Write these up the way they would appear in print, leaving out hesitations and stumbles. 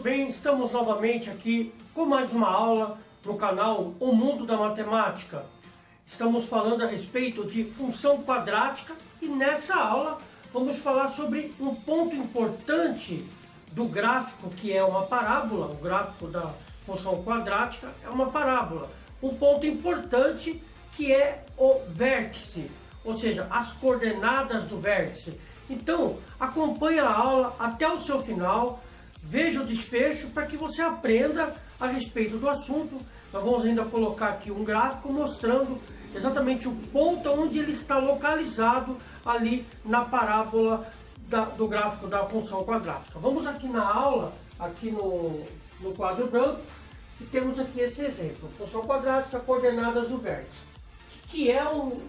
bem, estamos novamente aqui com mais uma aula no canal O Mundo da Matemática. Estamos falando a respeito de função quadrática e nessa aula vamos falar sobre um ponto importante do gráfico, que é uma parábola. O gráfico da função quadrática é uma parábola. Um ponto importante que é o vértice, ou seja, as coordenadas do vértice. Então, acompanhe a aula até o seu final, veja o desfecho para que você aprenda a respeito do assunto. Nós vamos ainda colocar aqui um gráfico mostrando exatamente o ponto onde ele está localizado ali na parábola do gráfico da função quadrática. Vamos aqui na aula, aqui no quadro branco, e temos aqui esse exemplo. Função quadrática, coordenadas do vértice. O que é o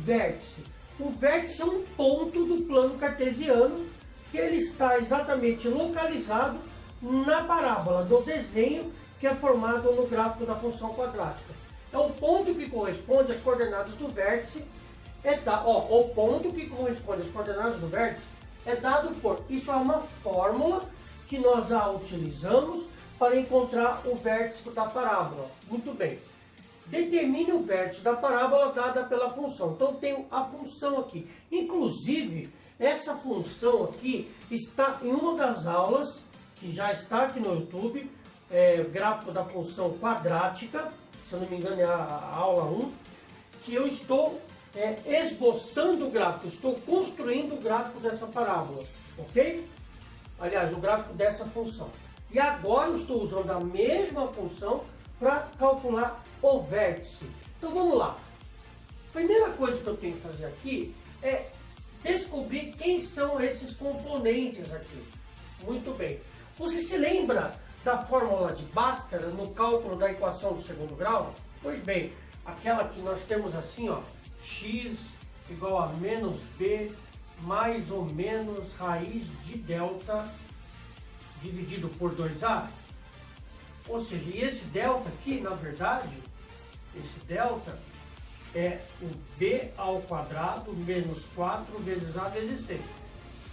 vértice? O vértice é um ponto do plano cartesiano que ele está exatamente localizado na parábola do desenho que é formado no gráfico da função quadrática. É o ponto que corresponde às coordenadas do vértice. O ponto que corresponde às coordenadas do vértice é dado por... Isso é uma fórmula que nós já utilizamos para encontrar o vértice da parábola. Muito bem. Determine o vértice da parábola dada pela função. Então tem a função aqui. Inclusive, essa função aqui está em uma das aulas que já está aqui no YouTube, gráfico da função quadrática, se eu não me engano é a aula 1, que eu estou esboçando o gráfico, estou construindo o gráfico dessa parábola, ok? Aliás, o gráfico dessa função. E agora eu estou usando a mesma função para calcular o vértice. Então vamos lá. Primeira coisa que eu tenho que fazer aqui é descobrir quem são esses componentes aqui. Muito bem. Você se lembra da fórmula de Bhaskara no cálculo da equação do segundo grau? Pois bem, aquela que nós temos assim, ó, x igual a menos b mais ou menos raiz de delta dividido por 2a. Ou seja, e esse delta aqui, na verdade, esse delta é o b ao quadrado menos 4 vezes a vezes c.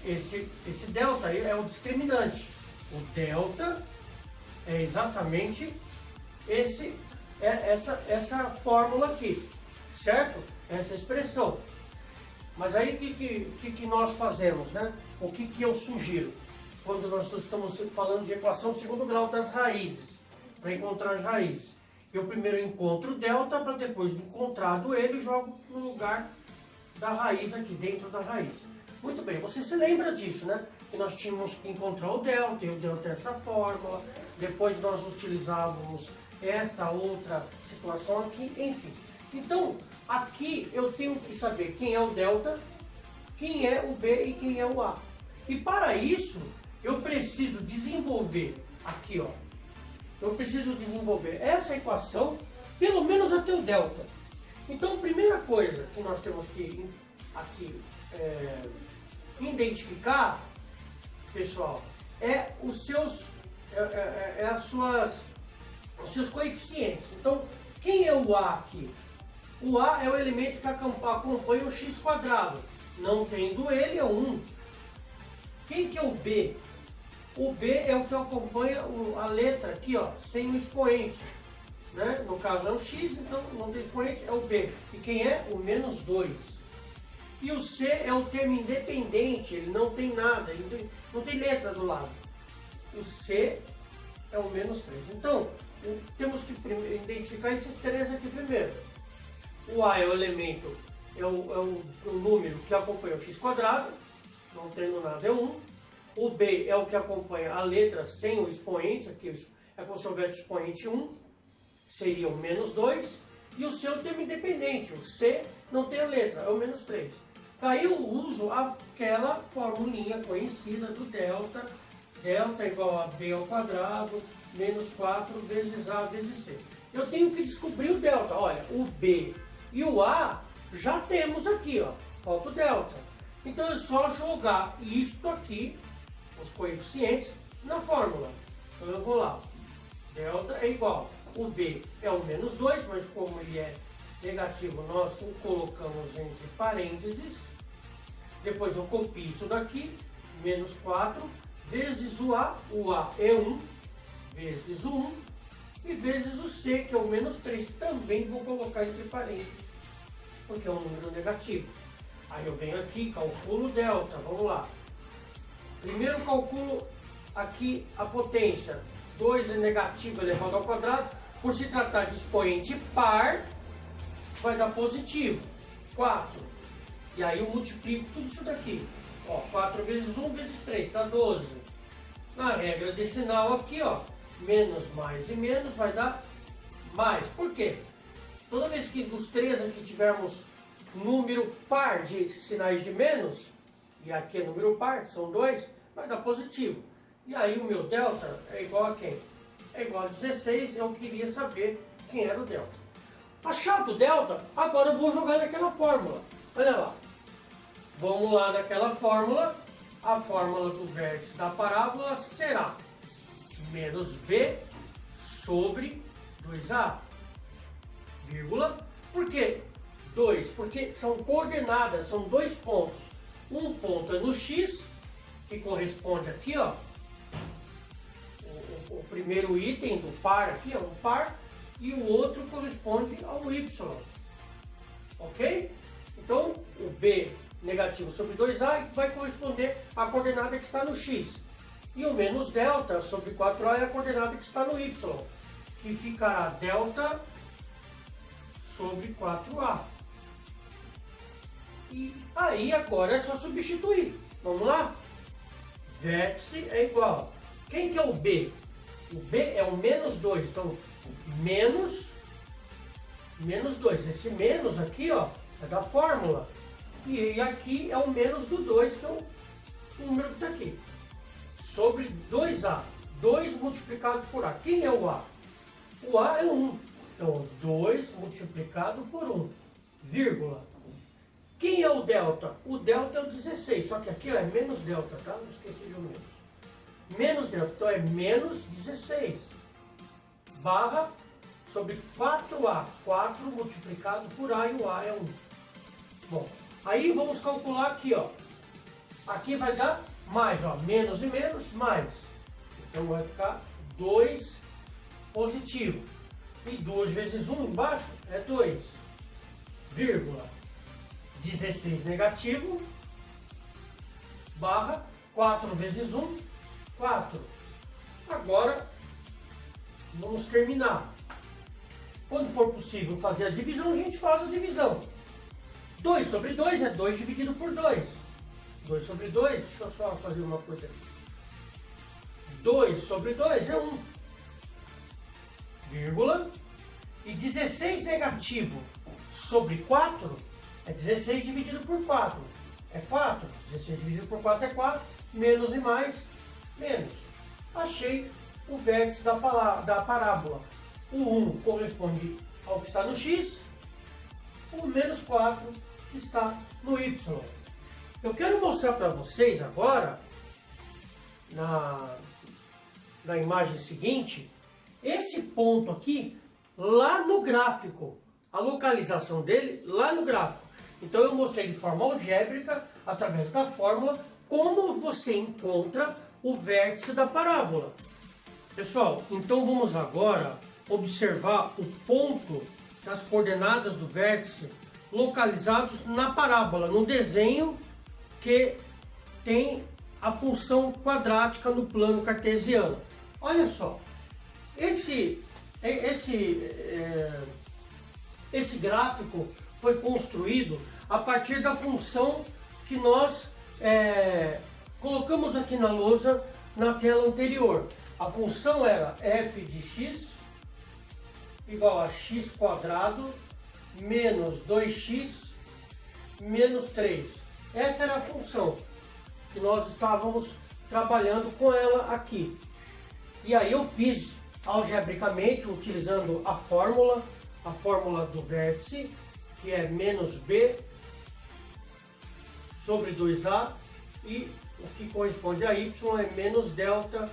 Esse delta aí é o discriminante. O delta é exatamente essa fórmula aqui, certo? Essa expressão. Mas aí o que nós fazemos, né? O que eu sugiro quando nós estamos falando de equação de segundo grau das raízes? Para encontrar as raízes, eu primeiro encontro o delta, para depois de encontrado ele, jogo no lugar da raiz aqui, dentro da raiz. Muito bem, você se lembra disso, né? Que nós tínhamos que encontrar o delta, e o delta é essa fórmula, depois nós utilizávamos esta outra situação aqui, enfim. Então, aqui eu tenho que saber quem é o delta, quem é o b e quem é o a. E para isso, eu preciso desenvolver aqui, ó. Eu preciso desenvolver essa equação, pelo menos até o delta. Então, a primeira coisa que nós temos que aqui identificar, pessoal, os seus coeficientes. Então, quem é o a aqui? O a é o elemento que acompanha o x quadrado. Não tendo ele, é 1. Quem que é o b? O b é o que acompanha a letra aqui, ó, sem o expoente, né? No caso é o x, então não tem expoente, é o b. E quem é? O menos 2. E o c é o termo independente, ele não tem nada, ele não tem letra do lado. O c é o menos 3. Então, temos que identificar esses três aqui primeiro. O a é o elemento, é o número que acompanha o x quadrado, não tendo nada, é 1. O b é o que acompanha a letra sem o expoente, aqui é como se houvesse expoente 1, seria o menos 2. E o c é o termo independente, o c não tem a letra, é o menos 3. Daí eu uso aquela formulinha conhecida do delta. Delta é igual a b ao quadrado menos 4 vezes a vezes c. Eu tenho que descobrir o delta. Olha, o b e o a já temos aqui, ó, falta o delta. Então é só jogar isto aqui, os coeficientes, na fórmula. Então eu vou lá, delta é igual, o b é o menos 2, mas como ele é negativo, nós o colocamos entre parênteses. Depois eu copio isso daqui, menos 4, vezes o a é 1, vezes o 1 e vezes o c, que é o menos 3. Também vou colocar entre parênteses, porque é um número negativo. Aí eu venho aqui, calculo delta, vamos lá. Primeiro calculo aqui a potência. 2 é negativo elevado ao quadrado, por se tratar de expoente par, vai dar positivo, 4. E aí eu multiplico tudo isso daqui. Ó, 4 vezes 1 vezes 3, dá 12. Na regra de sinal aqui, ó, menos mais e menos vai dar mais. Por quê? Toda vez que dos três aqui tivermos número par de sinais de menos, e aqui é número par, são 2, vai dar positivo. E aí o meu delta é igual a quem? É igual a 16, eu queria saber quem era o delta. Achado o delta, agora eu vou jogar naquela fórmula. Olha lá. Vamos lá naquela fórmula. A fórmula do vértice da parábola será menos b sobre 2a, vírgula. Por quê? 2, porque são coordenadas, são dois pontos. Um ponto é no x, que corresponde aqui, ó. O primeiro item do par aqui é um par, e o outro corresponde ao y. Ok? Então, o b negativo sobre 2a vai corresponder à coordenada que está no x. E o menos delta sobre 4a é a coordenada que está no y, que ficará delta sobre 4a. E aí agora é só substituir. Vamos lá? Vértice é igual. Quem que é o b? O b é o menos 2. Então, menos 2. Esse menos aqui, ó, é da fórmula. E aqui é o menos do 2, que é o número que está aqui. Sobre 2a. 2 multiplicado por a. Quem é o a? O a é 1. Então, 2 multiplicado por 1, vírgula. Quem é o delta? O delta é o 16, só que aqui ó, é menos delta, tá? Não esqueci de um menos. Menos delta, então é menos 16. Barra sobre 4a. 4 multiplicado por a, e o a é 1. Bom, aí vamos calcular aqui, ó. Aqui vai dar mais, ó. Menos e menos, mais. Então vai ficar 2 positivo. E 2 vezes 1 embaixo é 2, vírgula. 16 negativo, barra 4 vezes 1, 4. Agora, vamos terminar. Quando for possível fazer a divisão, a gente faz a divisão. 2 sobre 2 é 2 dividido por 2. 2 sobre 2, deixa eu só fazer uma coisa aqui. 2 sobre 2 é 1, vírgula. E 16 negativo sobre 4 é 16 dividido por 4. É 4. 16 dividido por 4 é 4. Menos e mais, menos. Achei o vértice da parábola. O 1 corresponde ao que está no x. O menos 4 que está no y. Eu quero mostrar para vocês agora, na imagem seguinte, esse ponto aqui lá no gráfico. A localização dele lá no gráfico. Então eu mostrei de forma algébrica, através da fórmula, como você encontra o vértice da parábola. Pessoal, então vamos agora observar o ponto das coordenadas do vértice localizados na parábola, no desenho que tem a função quadrática no plano cartesiano. Olha só, esse gráfico foi construído a partir da função que nós colocamos aqui na lousa na tela anterior. A função era f de x igual a x quadrado menos 2x menos 3. Essa era a função que nós estávamos trabalhando com ela aqui. E aí eu fiz algebricamente, utilizando a fórmula do vértice, que é menos b sobre 2a, e o que corresponde a y é menos delta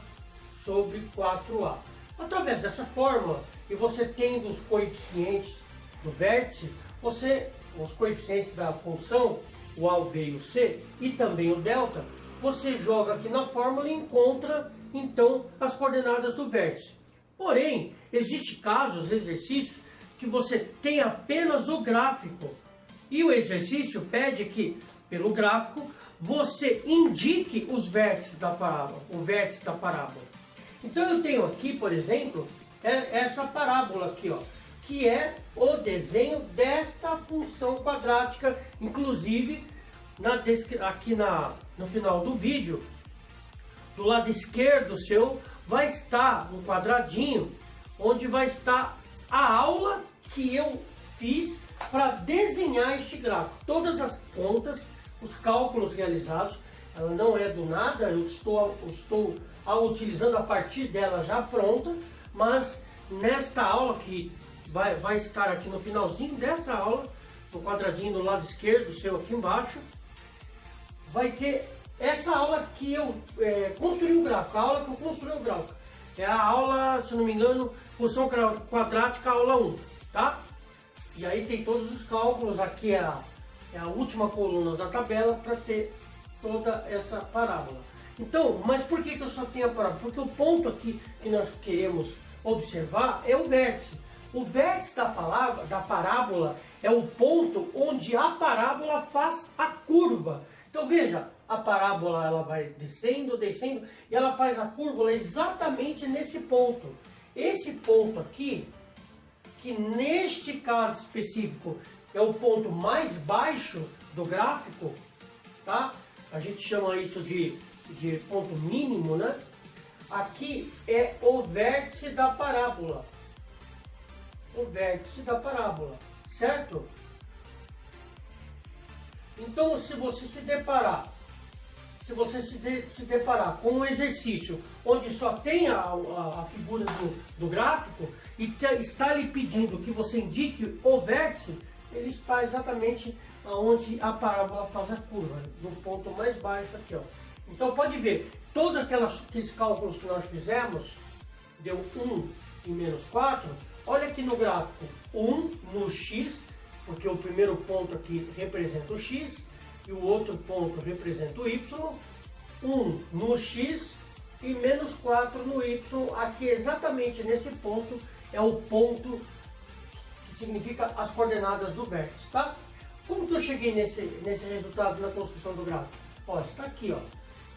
sobre 4a. Através dessa fórmula, e você tendo os coeficientes do vértice, os coeficientes da função, o a, o b e o c, e também o delta, você joga aqui na fórmula e encontra então as coordenadas do vértice. Porém, existem casos, exercícios, que você tem apenas o gráfico. E o exercício pede que, pelo gráfico, você indique os vértices da parábola, o vértice da parábola. Então eu tenho aqui, por exemplo, essa parábola aqui, ó, que é o desenho desta função quadrática. Inclusive, aqui no final do vídeo, do lado esquerdo seu, vai estar um quadradinho, onde vai estar a aula que eu fiz para desenhar este gráfico. Todas as contas, os cálculos realizados, ela não é do nada, eu estou utilizando a partir dela já pronta, mas nesta aula que vai estar aqui no finalzinho dessa aula, no quadradinho do lado esquerdo seu aqui embaixo, vai ter essa aula que eu construí o gráfico, a aula que eu construí o gráfico. É a aula, se não me engano, função quadrática, aula 1, tá? E aí tem todos os cálculos, aqui é a última coluna da tabela para ter toda essa parábola. Então, mas por que eu só tenho a parábola? Porque o ponto aqui que nós queremos observar é o vértice. O vértice da parábola é o ponto onde a parábola faz a curva. Então veja, a parábola ela vai descendo, descendo, e ela faz a curva exatamente nesse ponto. Esse ponto aqui, que neste caso específico é o ponto mais baixo do gráfico, tá? A gente chama isso de ponto mínimo, né? Aqui é o vértice da parábola. O vértice da parábola, certo? Então, se você se deparar com um exercício onde só tem a figura do gráfico e está lhe pedindo que você indique o vértice, ele está exatamente onde a parábola faz a curva, no ponto mais baixo aqui, ó. Então pode ver, todos aqueles cálculos que nós fizemos, deu 1 e menos 4, olha aqui no gráfico, 1 no x, porque o primeiro ponto aqui representa o x, e o outro ponto representa o y, 1 no x e menos 4 no y, aqui exatamente nesse ponto é o ponto que significa as coordenadas do vértice, tá? Como que eu cheguei nesse resultado na construção do gráfico? Ó, está aqui, ó.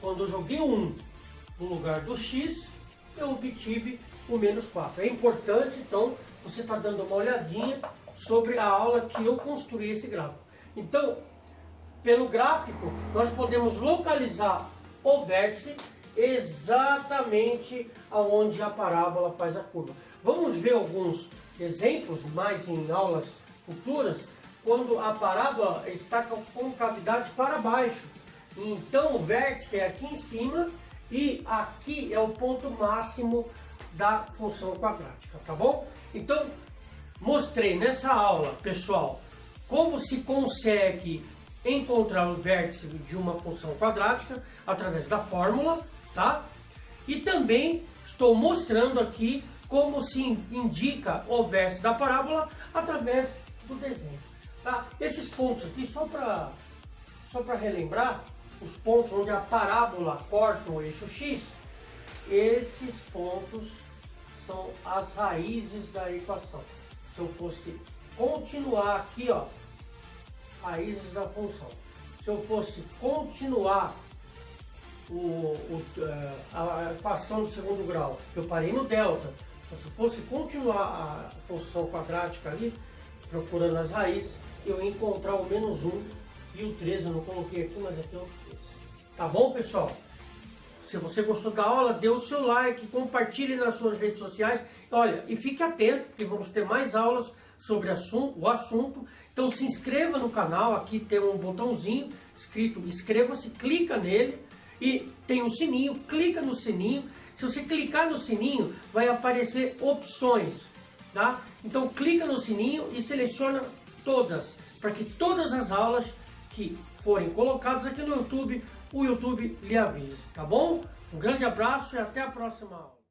Quando eu joguei 1 no lugar do x, eu obtive o menos 4. É importante, então, você está dando uma olhadinha sobre a aula que eu construí esse gráfico. Então, pelo gráfico, nós podemos localizar o vértice exatamente aonde a parábola faz a curva. Vamos ver alguns exemplos mais em aulas futuras, quando a parábola está com concavidade para baixo. Então o vértice é aqui em cima e aqui é o ponto máximo da função quadrática, tá bom? Então, mostrei nessa aula, pessoal, como se consegue encontrar o vértice de uma função quadrática através da fórmula, tá? E também estou mostrando aqui como se indica o vértice da parábola através do desenho, tá? Esses pontos aqui, só para relembrar, os pontos onde a parábola corta o eixo x, esses pontos são as raízes da equação. Se eu fosse continuar aqui, ó, raízes da função. Se eu fosse continuar a equação do segundo grau, eu parei no delta. Então, se eu fosse continuar a função quadrática ali, procurando as raízes, eu ia encontrar o menos 1 e o 13. Eu não coloquei aqui, mas aqui é o 13. Tá bom, pessoal? Se você gostou da aula, dê o seu like, compartilhe nas suas redes sociais. Olha, e fique atento, porque vamos ter mais aulas sobre o assunto. Então se inscreva no canal, aqui tem um botãozinho escrito inscreva-se, clica nele e tem um sininho, clica no sininho. Se você clicar no sininho, vai aparecer opções, tá? Então clica no sininho e seleciona todas, para que todas as aulas que forem colocadas aqui no YouTube, o YouTube lhe avise, tá bom? Um grande abraço e até a próxima aula.